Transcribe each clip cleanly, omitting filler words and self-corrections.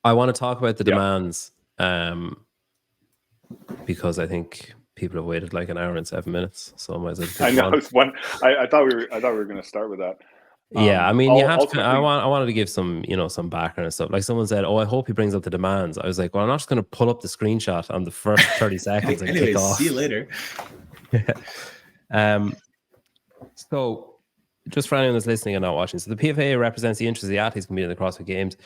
I want to talk about the Yeah. demands because I think people have waited like an hour and 7 minutes, so I might as well just I get know them on. it's one. I thought we were going to start with that. Yeah, I mean, you have to. Ultimately, I wanted to give some, some background and stuff. Like someone said, "Oh, I hope he brings up the demands." I was like, "Well, I'm not just going to pull up the screenshot on the first 30 seconds and kick Anyways, off." see you later. So, just for anyone that's listening and not watching, so the PFAA represents the interests of the athletes competing in the CrossFit Games.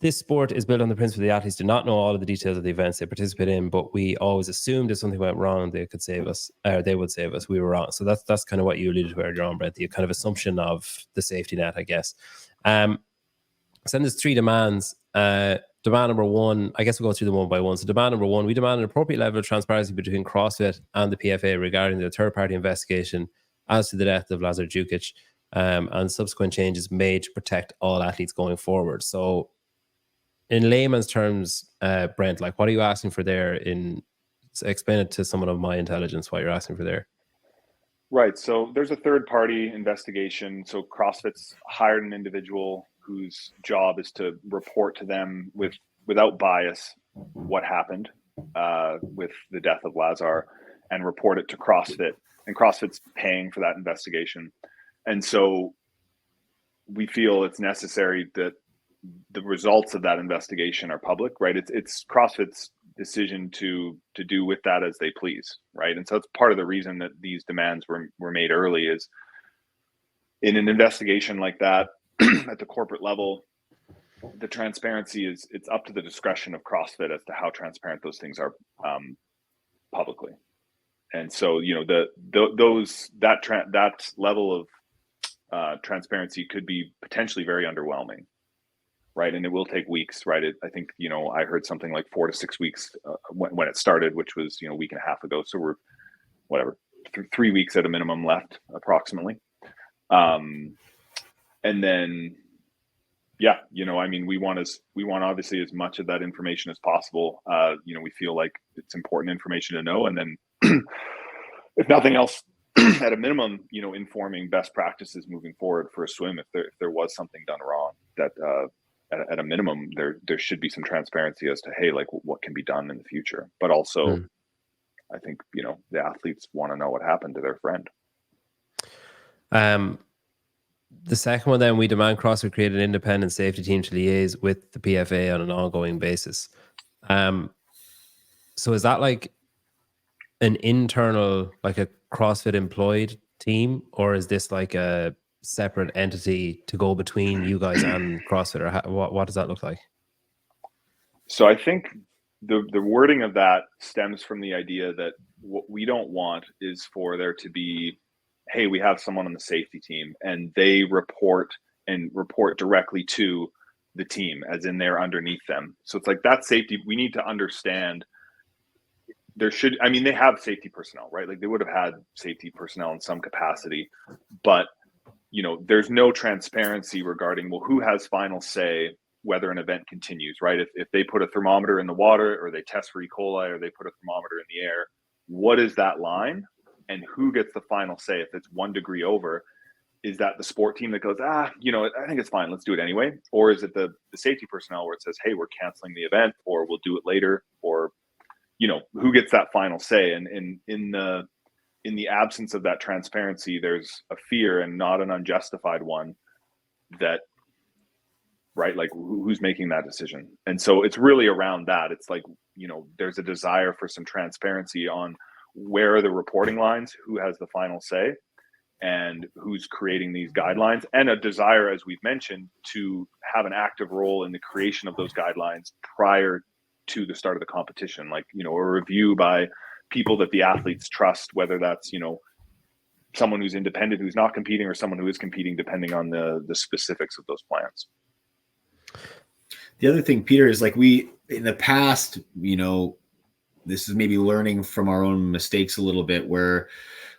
This sport is built on the principle the athletes do not know all of the details of the events they participate in, but we always assumed if something went wrong, they could save us, or they would save us. We were wrong. So that's kind of what you alluded to earlier on, Brent, the kind of assumption of the safety net, I guess. So then there's 3 demands. Demand number 1, I guess we'll go through them one by one. So demand number 1, we demand an appropriate level of transparency between CrossFit and the PFA regarding the third-party investigation as to the death of Lazar Jukic and subsequent changes made to protect all athletes going forward. So in layman's terms, Brent, like, what are you asking for there? Explain it to someone of my intelligence what you're asking for there. Right. So there's a third-party investigation. So CrossFit's hired an individual whose job is to report to them without bias what happened with the death of Lazar and report it to CrossFit. And CrossFit's paying for that investigation. And so we feel it's necessary that the results of that investigation are public, right? It's CrossFit's decision to do with that as they please, right? And so it's part of the reason that these demands were made early is in an investigation like that at the corporate level, the transparency it's up to the discretion of CrossFit as to how transparent those things are publicly. And so, that level of transparency could be potentially very underwhelming. Right. And it will take weeks. Right. I think, I heard something like 4 to 6 weeks when it started, which was, a week and a half ago. So we're 3 weeks at a minimum left approximately. And then, we want obviously as much of that information as possible. We feel like it's important information to know. And then if nothing else, at a minimum, informing best practices moving forward for a swim, if there was something done wrong that, at a minimum, there should be some transparency as to, hey, like what can be done in the future. But also, I think, the athletes want to know what happened to their friend. The second one, then, we demand CrossFit create an independent safety team to liaise with the PFA on an ongoing basis. So is that like an internal, like a CrossFit employed team, or is this like a separate entity to go between you guys and CrossFit, or what does that look like? So I think the wording of that stems from the idea that what we don't want is for there to be, hey, we have someone on the safety team and they report directly to the team, as in they're underneath them. So it's like that safety, we need to understand they have safety personnel, right? Like they would have had safety personnel in some capacity, but there's no transparency regarding, well, who has final say whether an event continues, right? If they put a thermometer in the water or they test for E. coli or they put a thermometer in the air, what is that line and who gets the final say? If it's 1 degree over, is that the sport team that goes, I think it's fine, let's do it anyway? Or is it the safety personnel where it says, hey, we're canceling the event, or we'll do it later, or, who gets that final say? And in the absence of that transparency, there's a fear, and not an unjustified one, that, right, like who's making that decision? And so it's really around that. It's like, there's a desire for some transparency on where are the reporting lines, who has the final say, and who's creating these guidelines, and a desire, as we've mentioned, to have an active role in the creation of those guidelines prior to the start of the competition, like, a review by people that the athletes trust, whether that's, someone who's independent, who's not competing, or someone who is competing, depending on the specifics of those plans. The other thing, Peter, is like in the past, this is maybe learning from our own mistakes a little bit, where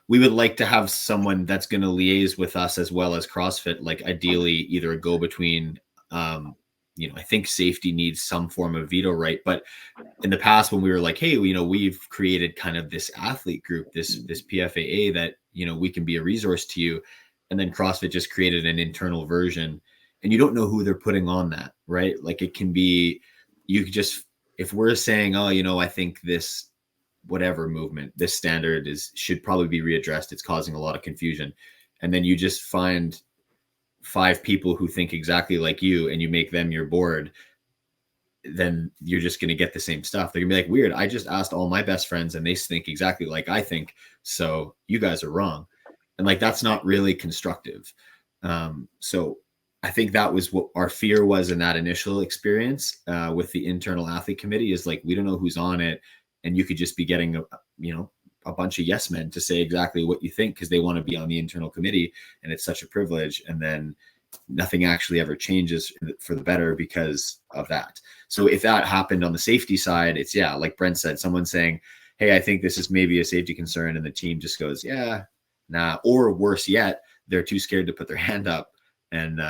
we would like to have someone that's going to liaise with us as well as CrossFit, like ideally either a go-between. I think safety needs some form of veto right. But in the past, when we were like, hey, we've created kind of this athlete group, this PFAA that, we can be a resource to you. And then CrossFit just created an internal version. and you don't know who they're putting on that, right? Like it can be, you could just, if we're saying, oh, I think this whatever movement, this standard should probably be readdressed, it's causing a lot of confusion, and then you just find 5 people who think exactly like you and you make them your board, then you're just going to get the same stuff. They're gonna be like, weird, I just asked all my best friends and they think exactly like I think, so you guys are wrong. And like, that's not really constructive. So I think that was what our fear was in that initial experience with the internal athlete committee, is like, we don't know who's on it. And you could just be getting a bunch of yes men to say exactly what you think because they want to be on the internal committee, and it's such a privilege. And then nothing actually ever changes for the better because of that. So if that happened on the safety side, it's, yeah, like Brent said, someone saying, hey, I think this is maybe a safety concern, and the team just goes, yeah, nah. Or worse yet, they're too scared to put their hand up and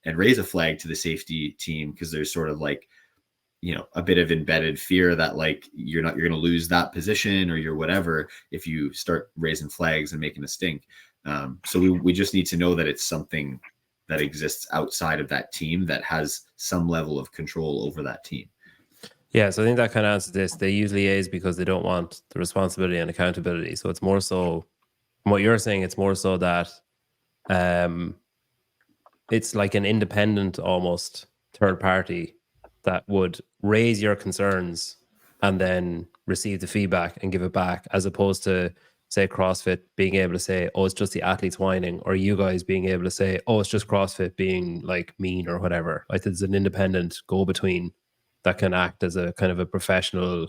raise a flag to the safety team because there's sort of like, a bit of embedded fear that like you're going to lose that position or you're whatever if you start raising flags and making a stink. So we just need to know that it's something that exists outside of that team that has some level of control over that team. Yeah, so I think that kind of answers this. They use liaise because they don't want the responsibility and accountability. So it's more so, from what you're saying, it's more so that it's like an independent, almost third party that would raise your concerns and then receive the feedback and give it back, as opposed to, say, CrossFit being able to say, oh, it's just the athletes whining, or you guys being able to say, oh, it's just CrossFit being like mean or whatever. Like, there's an independent go-between that can act as a kind of a professional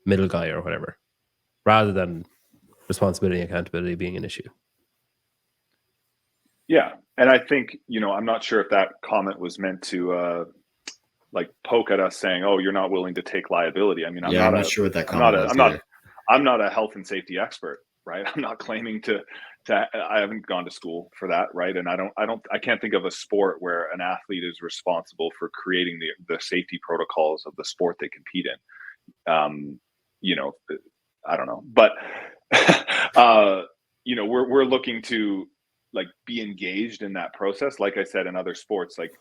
middle guy or whatever, rather than responsibility and accountability being an issue. Yeah. And I think, I'm not sure if that comment was meant to like poke at us saying, oh, you're not willing to take liability. I mean, I'm not sure what that comment was. I'm not a health and safety expert, right? I'm not claiming to I haven't gone to school for that, right? And I can't think of a sport where an athlete is responsible for creating the safety protocols of the sport they compete in. I don't know, but we're looking to like be engaged in that process. Like I said, in other sports, like,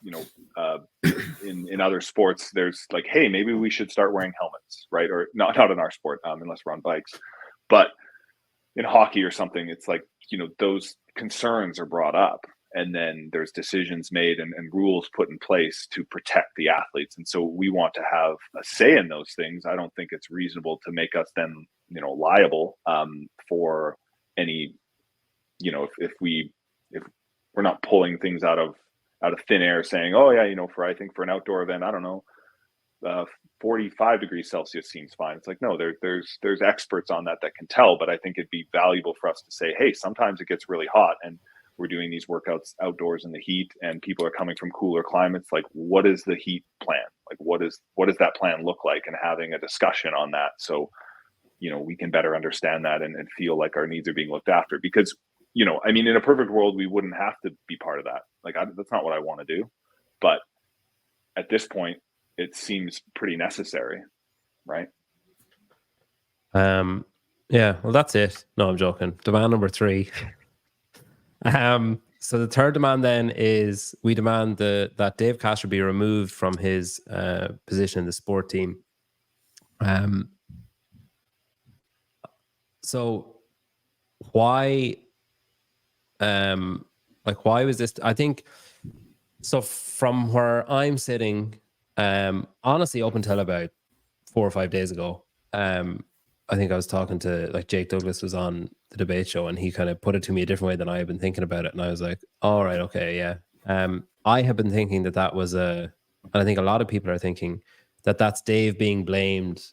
in other sports, there's like, hey, maybe we should start wearing helmets, right? Or not in our sport, unless we're on bikes, but in hockey or something, it's like, those concerns are brought up, and then there's decisions made and rules put in place to protect the athletes. And so we want to have a say in those things. I don't think it's reasonable to make us then, liable for any, if we're not pulling things out of thin air saying, oh yeah, I think for an outdoor event, I don't know, 45 degrees Celsius seems fine. It's like, no, there's experts on that can tell, but I think it'd be valuable for us to say, hey, sometimes it gets really hot and we're doing these workouts outdoors in the heat and people are coming from cooler climates. Like, what is the heat plan? Like, what does that plan look like? And having a discussion on that. So, we can better understand that and feel like our needs are being looked after, because, I mean, in a perfect world, we wouldn't have to be part of that. Like, that's not what I want to do. But at this point, it seems pretty necessary, right? Yeah, well, that's it. No, I'm joking. Demand number 3. So the third demand then is we demand that Dave Castro be removed from his position in the sport team. So why why was this? I think so. From where I'm sitting, honestly, up until about 4 or 5 days ago, I think I was talking to, like, Jake Douglas was on the debate show, and he kind of put it to me a different way than I had been thinking about it, and I was like, all right, okay, yeah. I have been thinking that was and I think a lot of people are thinking that's Dave being blamed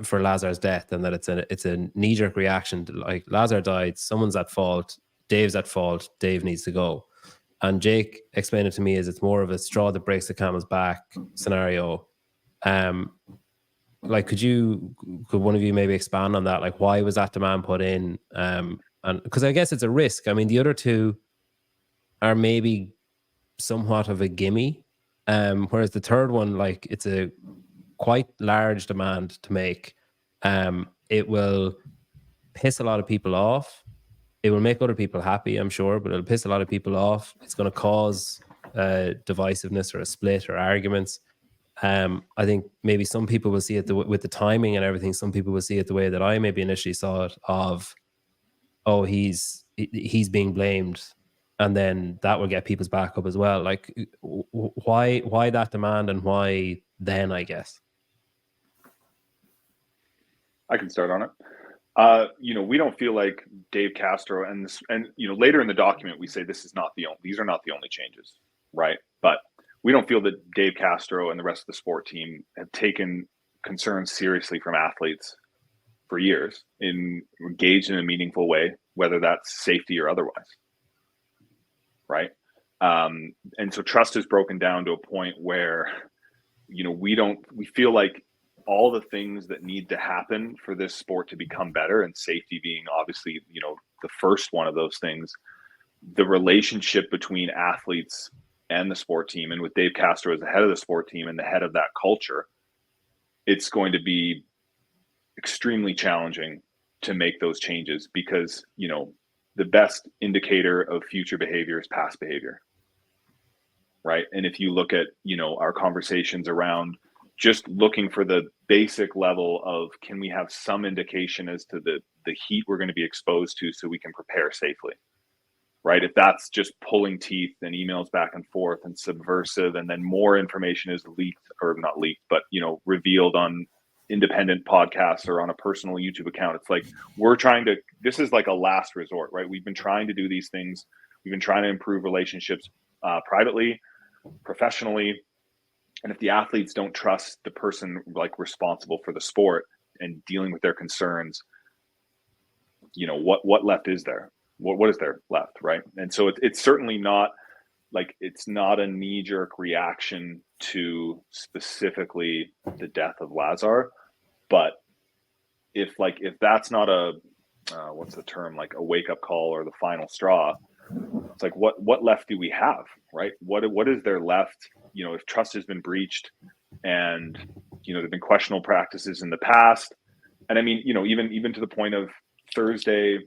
for Lazar's death, and that it's a knee-jerk reaction to, like, Lazar died, someone's at fault, Dave's at fault, Dave needs to go. And Jake explained it to me as it's more of a straw that breaks the camel's back scenario. Like, could one of you maybe expand on that? Like, why was that demand put in? And because I guess it's a risk. I mean, the other two are maybe somewhat of a gimme, whereas the third one, like, it's a quite large demand to make. It will piss a lot of people off. It will make other people happy, I'm sure, but it'll piss a lot of people off. It's going to cause divisiveness or a split or arguments. I think maybe some people will see it with the timing and everything. Some people will see it the way that I maybe initially saw it, of, oh, he's being blamed, and then that will get people's back up as well. Like, why that demand, and why then, I guess? I can start on it. We don't feel like Dave Castro and later in the document we say these are not the only changes, right? But we don't feel that Dave Castro and the rest of the sport team have taken concerns seriously from athletes for years, engaged in a meaningful way, whether that's safety or otherwise, right? And so trust is broken down to a point where, we feel like all the things that need to happen for this sport to become better, and safety being obviously, the first one of those things, the relationship between athletes and the sport team, and with Dave Castro as the head of the sport team and the head of that culture, it's going to be extremely challenging to make those changes, because, the best indicator of future behavior is past behavior, right? And if you look at, our conversations around just looking for the basic level of, can we have some indication as to the heat we're going to be exposed to so we can prepare safely, right? If that's just pulling teeth and emails back and forth and subversive, and then more information is leaked, or not leaked, but, revealed on independent podcasts or on a personal YouTube account, it's like, this is like a last resort, right? We've been trying to do these things. We've been trying to improve relationships privately, professionally. And if the athletes don't trust the person like responsible for the sport and dealing with their concerns, what left is there? What is there left, right? And so it's certainly not like, it's not a knee-jerk reaction to specifically the death of Lazar, but if that's not a what's the term, like a wake-up call or the final straw, it's like, what left do we have, right? What is there left? If trust has been breached, and there've been questionable practices in the past, and I mean, even to the point of Thursday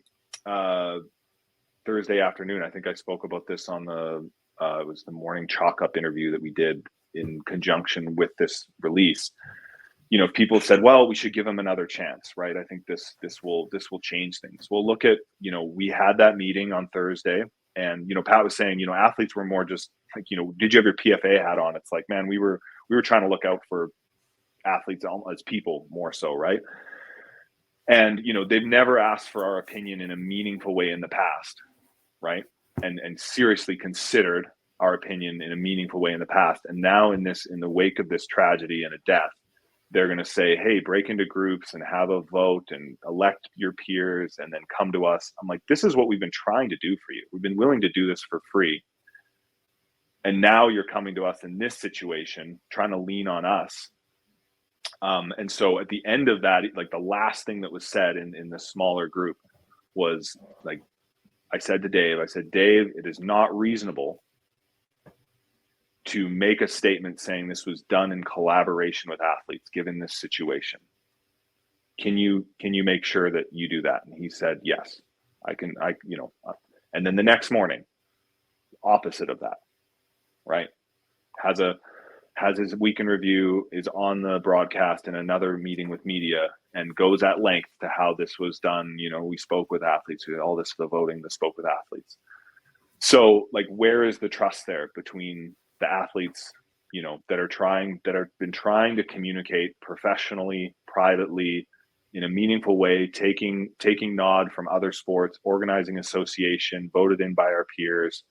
afternoon, I think I spoke about this on it was the morning chalk up interview that we did in conjunction with this release. People said, well, we should give him another chance, right? I think this will change things. Well, look at, we had that meeting on Thursday, and, Pat was saying, athletes were more just like, did you have your PFAA hat on? It's like, man, we were trying to look out for athletes as people more so, right? And, they've never asked for our opinion in a meaningful way in the past, right? And seriously considered our opinion in a meaningful way in the past. And now in the wake of this tragedy and a death, they're going to say, hey, break into groups and have a vote and elect your peers and then come to us. I'm like, this is what we've been trying to do for you. We've been willing to do this for free. And now you're coming to us in this situation, trying to lean on us. And so at the end of that, like the last thing that was said in the smaller group was like, I said, Dave, it is not reasonable to make a statement saying this was done in collaboration with athletes, given this situation. Can you make sure that you do that? And he said, yes, I can. And then the next morning, opposite of that, right? Has his week in review, is on the broadcast in another meeting with media, and goes at length to how this was done. We spoke with athletes, we did all this for the voting, that spoke with athletes. So like, where is the trust there between the athletes, that have been trying to communicate professionally, privately, in a meaningful way, taking nod from other sports, organizing association, voted in by our peers,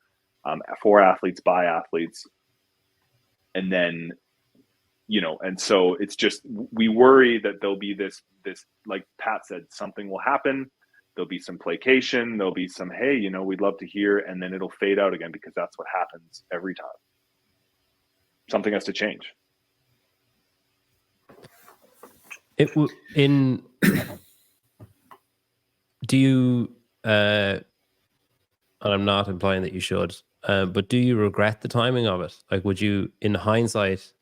for athletes, by athletes. And then, and so it's just, we worry that there'll be this, like Pat said, something will happen. There'll be some placation. There'll be some, hey, we'd love to hear, and then it'll fade out again, because that's what happens every time. Something has to change. Do you, and I'm not implying that you should, but do you regret the timing of it? Like, would you, in hindsight,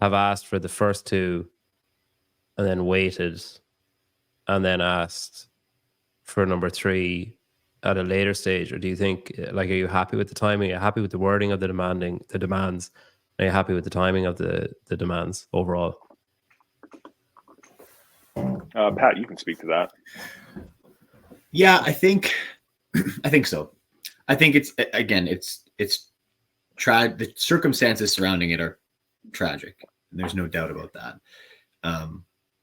have asked for the first two and then waited and then asked for number three at a later stage, or do you think, like, are you happy with the timing? Are you happy with the wording of the demands? Are you happy with the timing of the demands overall? Pat, you can speak to that. Yeah, I think so. I think it's the circumstances surrounding it are tragic. And there's no doubt about that.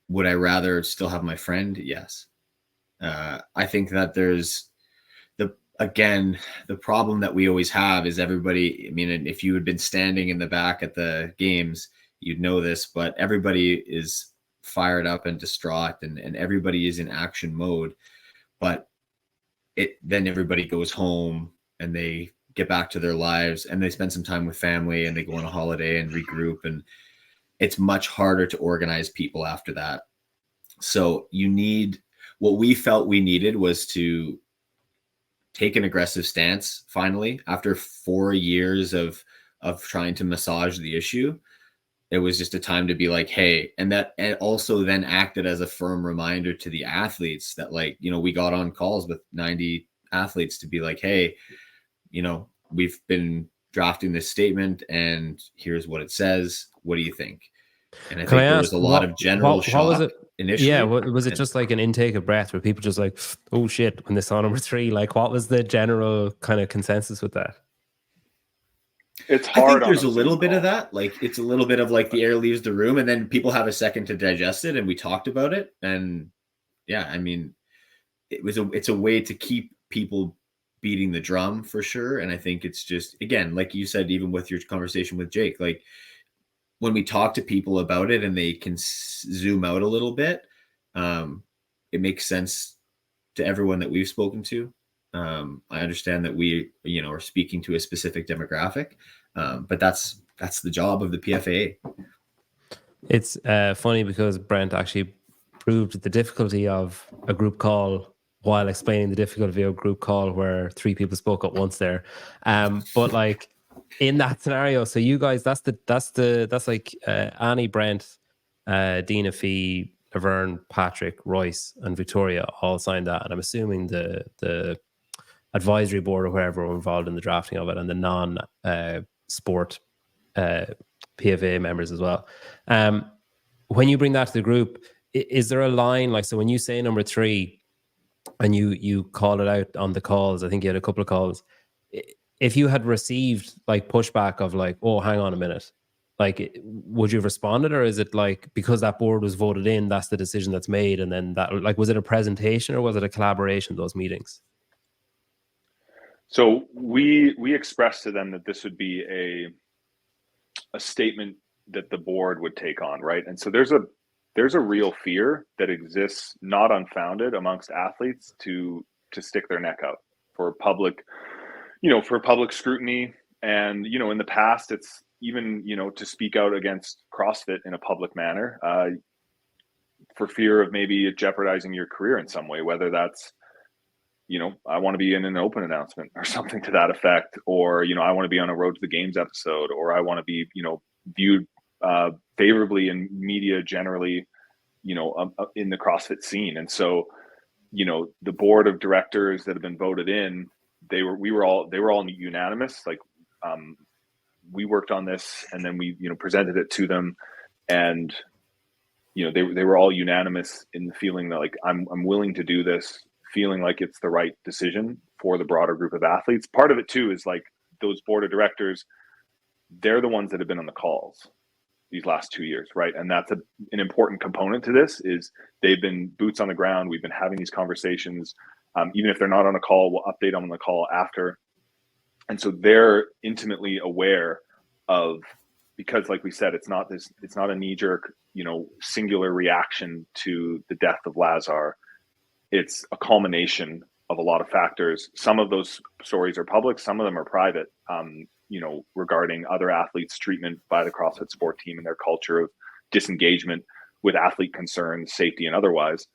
Would I rather still have my friend? Yes. I think that there's the problem that we always have is everybody. I mean, if you had been standing in the back at the games, you'd know this, but everybody is fired up and distraught, and everybody is in action mode. But then everybody goes home and they get back to their lives and they spend some time with family and they go on a holiday and regroup, and it's much harder to organize people after that. So what we felt we needed was to take an aggressive stance finally after 4 years of trying to massage the issue. It was just a time to be like, hey, and also then acted as a firm reminder to the athletes that, like, we got on calls with 90 athletes to be like, hey, we've been drafting this statement and here's what it says. What do you think? And I think there was a lot of general shock was it initially. Yeah, was it just like an intake of breath where people just like, oh shit, when they saw number 3? Like, what was the general kind of consensus with that? It's hard. I think there's a little bit of that. Like, it's a little bit of like the air leaves the room and then people have a second to digest it, and we talked about it. And yeah, I mean, it's a way to keep people beating the drum for sure. And I think it's just, again, like you said, even with your conversation with Jake, like, when we talk to people about it and they can zoom out a little bit, it makes sense to everyone that we've spoken to. I understand that we, are speaking to a specific demographic, but that's the job of the PFAA. It's funny because Brent actually proved the difficulty of a group call while explaining the difficulty of a group call where 3 people spoke at once there. But like, in that scenario, so you guys, that's like Annie, Brent, Dina, Fee, Laverne, Patrick, Royce, and Victoria all signed that, and I'm assuming the advisory board or whoever were involved in the drafting of it, and the non-sport PFA members as well. When you bring that to the group, is there a line, like, so when you say number 3 and you call it out on the calls, I think you had a couple of calls, if you had received like pushback of like, oh, hang on a minute, like, would you have responded? Or is it like, because that board was voted in, that's the decision that's made? And then that, like, was it a presentation or was it a collaboration, those meetings? So we expressed to them that this would be a statement that the board would take on, right? And so there's a real fear that exists, not unfounded, amongst athletes to stick their neck out for public scrutiny. And, in the past, it's even, to speak out against CrossFit in a public manner, for fear of maybe jeopardizing your career in some way, whether that's, I want to be in an open announcement or something to that effect, or, I want to be on a Road to the Games episode, or I want to be, viewed favorably in media generally, in the CrossFit scene. And so, the board of directors that have been voted in, they were all unanimous. Like, we worked on this and then we, presented it to them, and, they were all unanimous in the feeling that, like, I'm willing to do this, feeling like it's the right decision for the broader group of athletes. Part of it too is like those board of directors, they're the ones that have been on the calls these last 2 years, right? And that's an important component to this, is they've been boots on the ground. We've been having these conversations. Even if they're not on a call, we'll update them on the call after. And so they're intimately aware of, because like we said, it's not a knee-jerk, singular reaction to the death of Lazar. It's a culmination of a lot of factors. Some of those stories are public, some of them are private, regarding other athletes' treatment by the CrossFit sport team and their culture of disengagement with athlete concerns, safety and otherwise.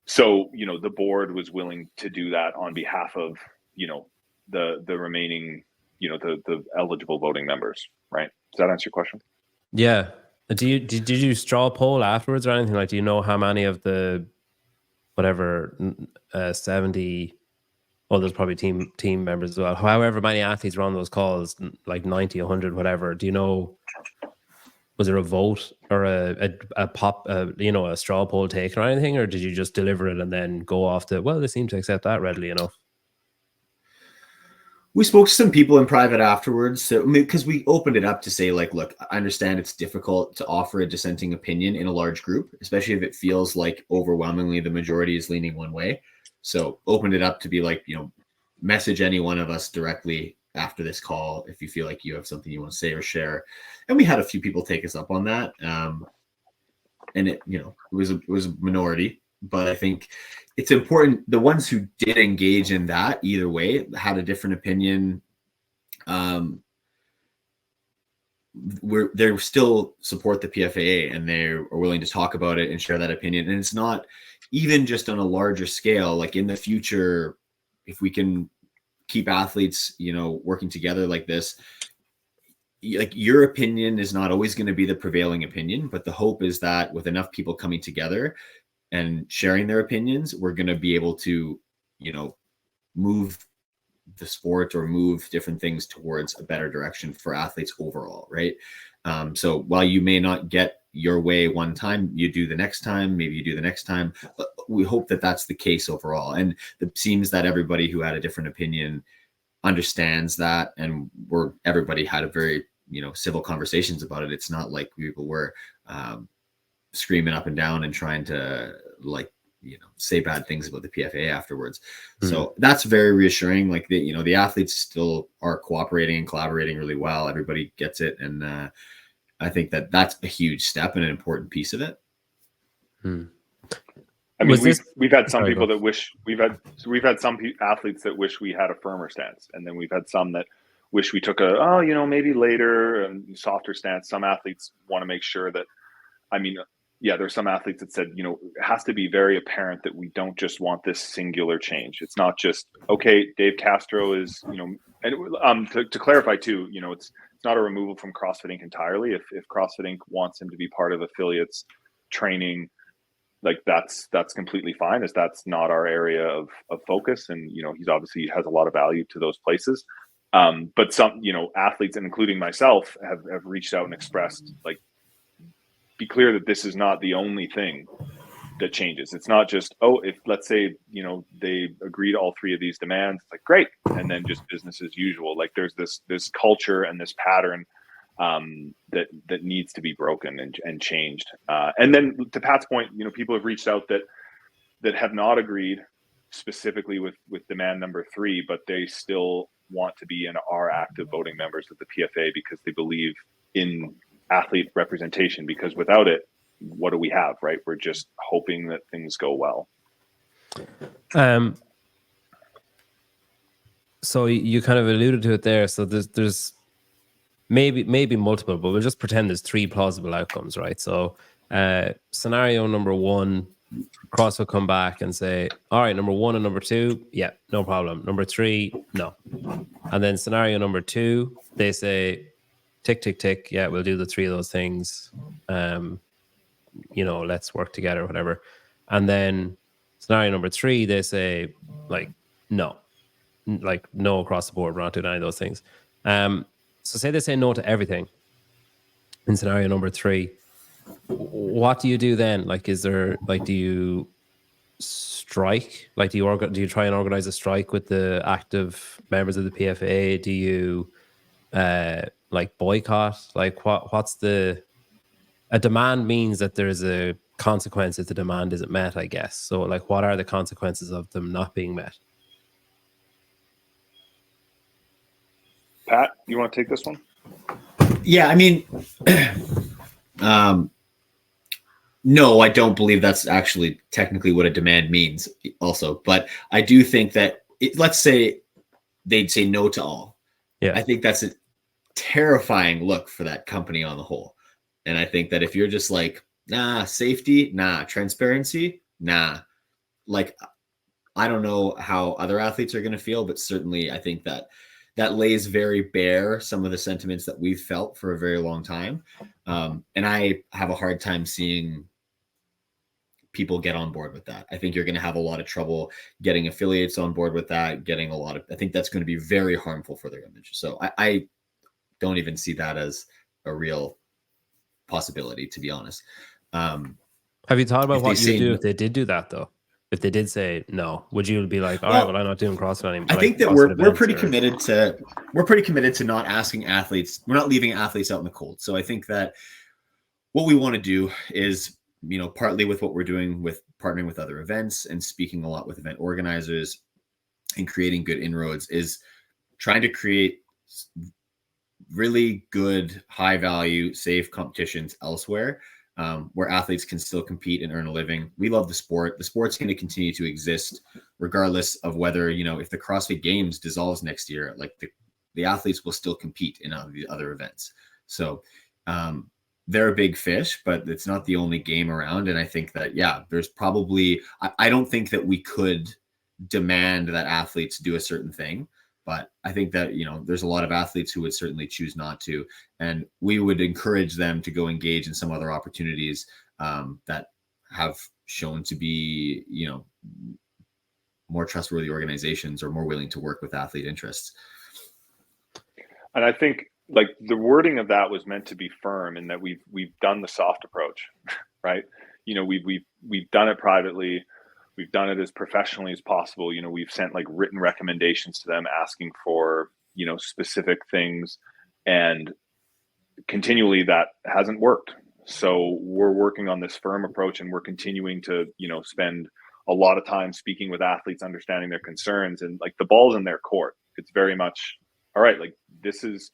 So, the board was willing to do that on behalf of, the remaining, the eligible voting members, right? Does that answer your question? Yeah. Did you straw poll afterwards or anything? Like, do you know how many of the 70 Oh, there's probably team members as well. However many athletes were on those calls, like 90, 100, whatever. Do you know, was there a vote or a pop, a straw poll taken or anything? Or did you just deliver it and then go off to, well, they seem to accept that readily enough? We spoke to some people in private afterwards because we opened it up to say, like, look, I understand it's difficult to offer a dissenting opinion in a large group, especially if it feels like overwhelmingly the majority is leaning one way. So opened it up to be like, message any one of us directly after this call if you feel like you have something you want to say or share. And we had a few people take us up on that. And it was a minority, but I think it's important. The ones who did engage in that either way had a different opinion. They still support the PFAA and they are willing to talk about it and share that opinion. And it's not even just on a larger scale, like in the future, if we can keep athletes, working together like this, like your opinion is not always going to be the prevailing opinion, but the hope is that with enough people coming together and sharing their opinions, we're going to be able to, move the sport or move different things towards a better direction for athletes overall. Right. So while you may not get your way one time, you do the next time, maybe you do the next time. But we hope that that's the case overall. And it seems that everybody who had a different opinion understands that. And everybody had a very, civil conversations about it. It's not like people were screaming up and down and trying to say bad things about the PFAA afterwards. Mm-hmm. So that's very reassuring. Like the athletes still are cooperating and collaborating really well. Everybody gets it. And I think that that's a huge step and an important piece of it. I mean, we've had some people that wish we've had some athletes that wish we had a firmer stance, and then we've had some that wish we took maybe later and softer stance. Some athletes want to make sure that, there's some athletes that said, it has to be very apparent that we don't just want this singular change. It's not just, okay, Dave Castro is, and to clarify too, it's not a removal from CrossFit Inc. entirely. If CrossFit Inc. wants him to be part of affiliates training, like that's completely fine, as that's not our area of focus. And, he's obviously has a lot of value to those places. But some, athletes, and including myself, have reached out and expressed, like, be clear that this is not the only thing that changes. It's not just, if let's say, they agreed to all three of these demands, it's like, great. And then just business as usual. Like there's this culture and this pattern that needs to be broken and changed. And then to Pat's point, people have reached out that have not agreed specifically with demand number 3, but they still want to be and are active voting members of the PFA because they believe in athlete representation, because without it, what do we have, right? We're just hoping that things go well. So you kind of alluded to it there. So there's maybe multiple, but we'll just pretend there's 3 plausible outcomes, right? So scenario number 1, CrossFit come back and say, all right, number 1 and number 2, yeah, no problem. Number 3, no. And then scenario number 2, they say, tick, tick, tick, yeah, we'll do the 3 of those things. Let's work together, whatever. And then scenario number 3, they say, like, no across the board, we're not doing any of those things. So say they say no to everything in scenario number 3. What do you do then? Like, is there, like, do you strike? Like, do you try and organize a strike with the active members of the PFA? Do you boycott? Like, what's a demand means that there's a consequence if the demand isn't met, I guess. So, like, what are the consequences of them not being met? Pat, you want to take this one? Yeah, I mean, no, I don't believe that's actually technically what a demand means also. But I do think that, let's say they'd say no to all. Yeah, I think that's a terrifying look for that company on the whole. And I think that if you're just like, nah, safety, nah, transparency, nah, like, I don't know how other athletes are going to feel, but certainly I think that lays very bare some of the sentiments that we've felt for a very long time. And I have a hard time seeing people get on board with that. I think you're going to have a lot of trouble getting affiliates on board with that, I think that's going to be very harmful for their image. So I don't even see that as a real possibility, to be honest. Have you thought about what you would do if they did do that, though? If they did say no, would you be like, all right, well, I'm not doing CrossFit anymore? I think that we're pretty committed to not asking athletes. We're not leaving athletes out in the cold. So I think that what we want to do is, partly with what we're doing with partnering with other events and speaking a lot with event organizers and creating good inroads, is trying to create really good, high value, safe competitions elsewhere, where athletes can still compete and earn a living. We love the sport. The sport's going to continue to exist regardless of whether, if the CrossFit Games dissolves next year, like the athletes will still compete in other events. So they're a big fish, but it's not the only game around. And I think that, there's probably, I don't think that we could demand that athletes do a certain thing. But I think that, there's a lot of athletes who would certainly choose not to. And we would encourage them to go engage in some other opportunities that have shown to be, more trustworthy organizations or more willing to work with athlete interests. And I think like the wording of that was meant to be firm, in that we've done the soft approach, right? We've done it privately. We've done it as professionally as possible. We've sent like written recommendations to them asking for, specific things, and continually that hasn't worked. So we're working on this firm approach, and we're continuing to, spend a lot of time speaking with athletes, understanding their concerns, and like the ball's in their court. It's very much, all right, like this is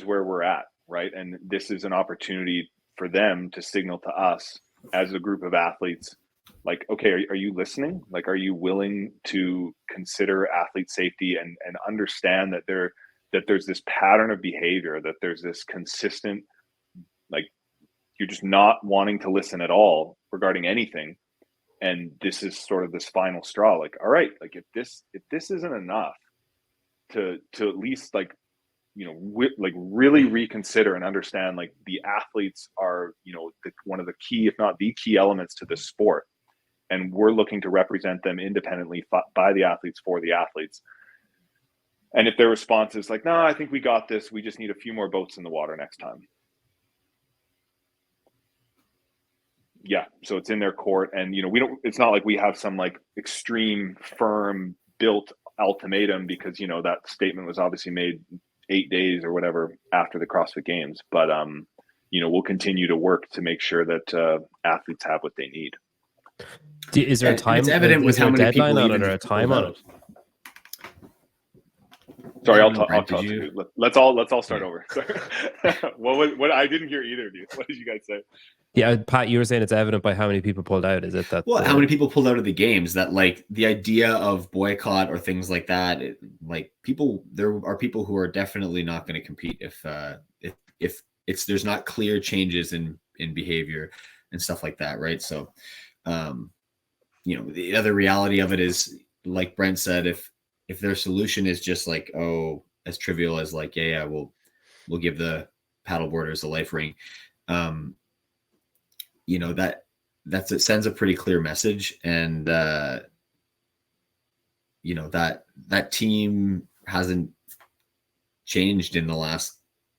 where we're at, right? And this is an opportunity for them to signal to us as a group of athletes, like, okay, are you listening? Like, are you willing to consider athlete safety and understand that there's this pattern of behavior, that there's this consistent, like, you're just not wanting to listen at all regarding anything. And this is sort of this final straw. Like, all right, like if this isn't enough to at least like, really reconsider and understand, like the athletes are, one of the key, if not the key elements to this sport. And we're looking to represent them independently by the athletes for the athletes. And if their response is like, no, I think we got this, we just need a few more boats in the water next time. Yeah. So it's in their court. And, it's not like we have some like extreme firm built ultimatum, because, that statement was obviously made 8 days or whatever after the CrossFit Games. But, we'll continue to work to make sure that athletes have what they need. Is there a time? It's evident with how many deadline people on it or a time on it? Sorry, I'll talk to you. Let's all start over. What I didn't hear either of you. What did you guys say? Yeah, Pat, you were saying it's evident by how many people pulled out. Is it that? Well, how many people pulled out of the games? That like the idea of boycott or things like that. There are people who are definitely not going to compete if there's not clear changes in behavior and stuff like that, right? So, the other reality of it is, like Brent said, if their solution is just like, as trivial as like, we'll give the paddleboarders a life ring, it sends a pretty clear message. And that team hasn't changed in the last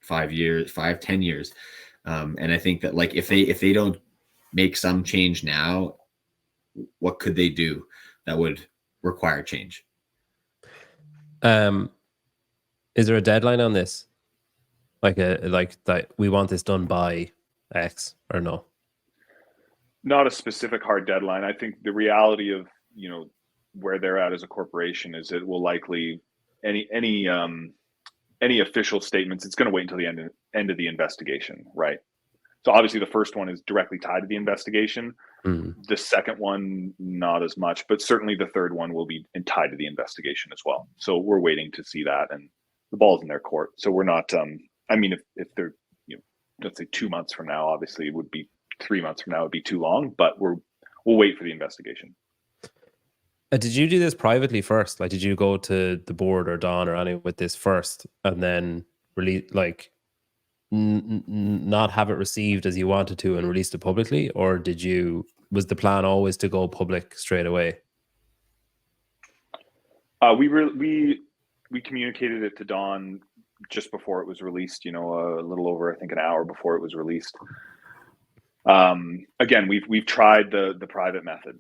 10 years. And I think that like if they don't make some change now, what could they do that would require change? Is there a deadline on this? Like that we want this done by X or no? Not a specific hard deadline. I think the reality of, where they're at as a corporation is it will likely any official statements, it's going to wait until the end of the investigation, right? So obviously the first one is directly tied to the investigation. Mm-hmm. The second one, not as much, but certainly the third one will be tied to the investigation as well. So we're waiting to see that, and the ball's in their court. So we're not, if they're, let's say 2 months from now, obviously it would be 3 months from now, it'd be too long, but we'll wait for the investigation. Did you do this privately first? Like, did you go to the board or Don or anyone with this first and then release, like, not have it received as you wanted to and released it publicly, or was the plan always to go public straight away? We communicated it to Don just before it was released, a little over, I think, an hour before it was released. Again, we've tried the private method,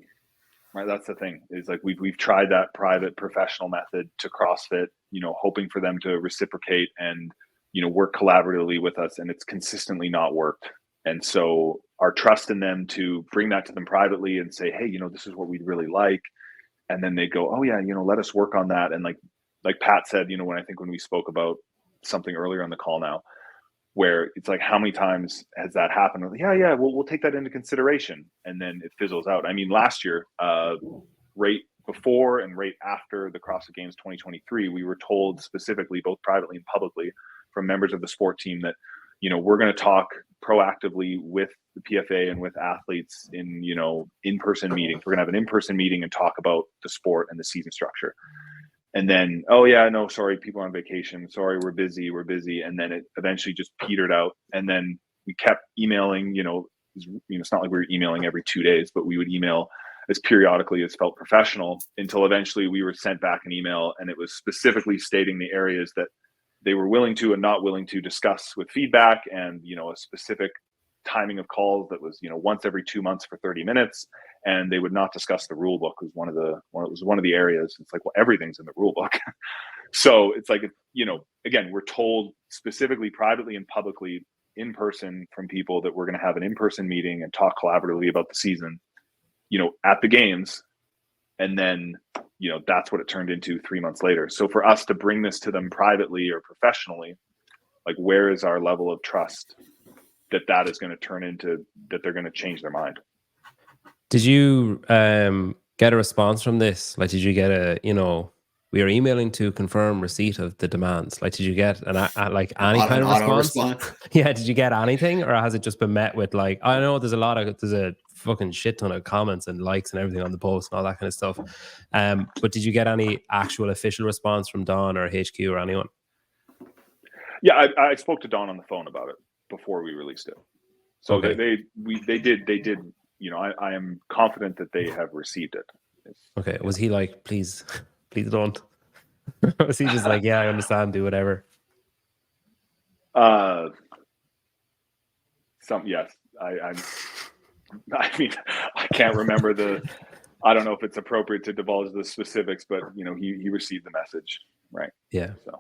right? That's the thing, is like we've tried that private professional method to CrossFit, hoping for them to reciprocate and, work collaboratively with us, and it's consistently not worked. And so our trust in them to bring that to them privately and say, hey, this is what we'd really like. And then they go, oh yeah, let us work on that. And like Pat said, when we spoke about something earlier on the call now, where it's like, how many times has that happened? Yeah, we'll take that into consideration. And then it fizzles out. I mean, last year, right before and right after the CrossFit Games 2023, we were told specifically, both privately and publicly, from members of the sport team that, we're going to talk proactively with the PFAA and with athletes in, in-person meetings. We're going to have an in-person meeting and talk about the sport and the season structure. And then, oh yeah, no, sorry, people are on vacation. Sorry, we're busy. And then it eventually just petered out. And then we kept emailing, it's not like we were emailing every 2 days, but we would email as periodically as felt professional, until eventually we were sent back an email, and it was specifically stating the areas that they were willing to and not willing to discuss with feedback, and, a specific timing of calls that was, once every 2 months for 30 minutes. And they would not discuss the rule book, was one of the areas. It's like, well, everything's in the rule book. So it's like, again, we're told specifically, privately and publicly, in person, from people that we're going to have an in-person meeting and talk collaboratively about the season, at the games. And then, that's what it turned into 3 months later. So for us to bring this to them privately or professionally, like, where is our level of trust that is going to turn into that they're going to change their mind? Did you get a response from this? Like, did you get we are emailing to confirm receipt of the demands? Like, did you get any kind of response? Yeah, did you get anything, or has it just been met with, like, I know there's a fucking shit ton of comments and likes and everything on the post and all that kind of stuff. But did you get any actual official response from Don or HQ or anyone? Yeah, I spoke to Don on the phone about it before we released it. So okay. they did. I am confident that they have received it. Okay. Was he like, please don't? Was he just like, yeah, I understand, do whatever? Yes. I mean, I can't remember I don't know if it's appropriate to divulge the specifics, but he received the message, right? Yeah. So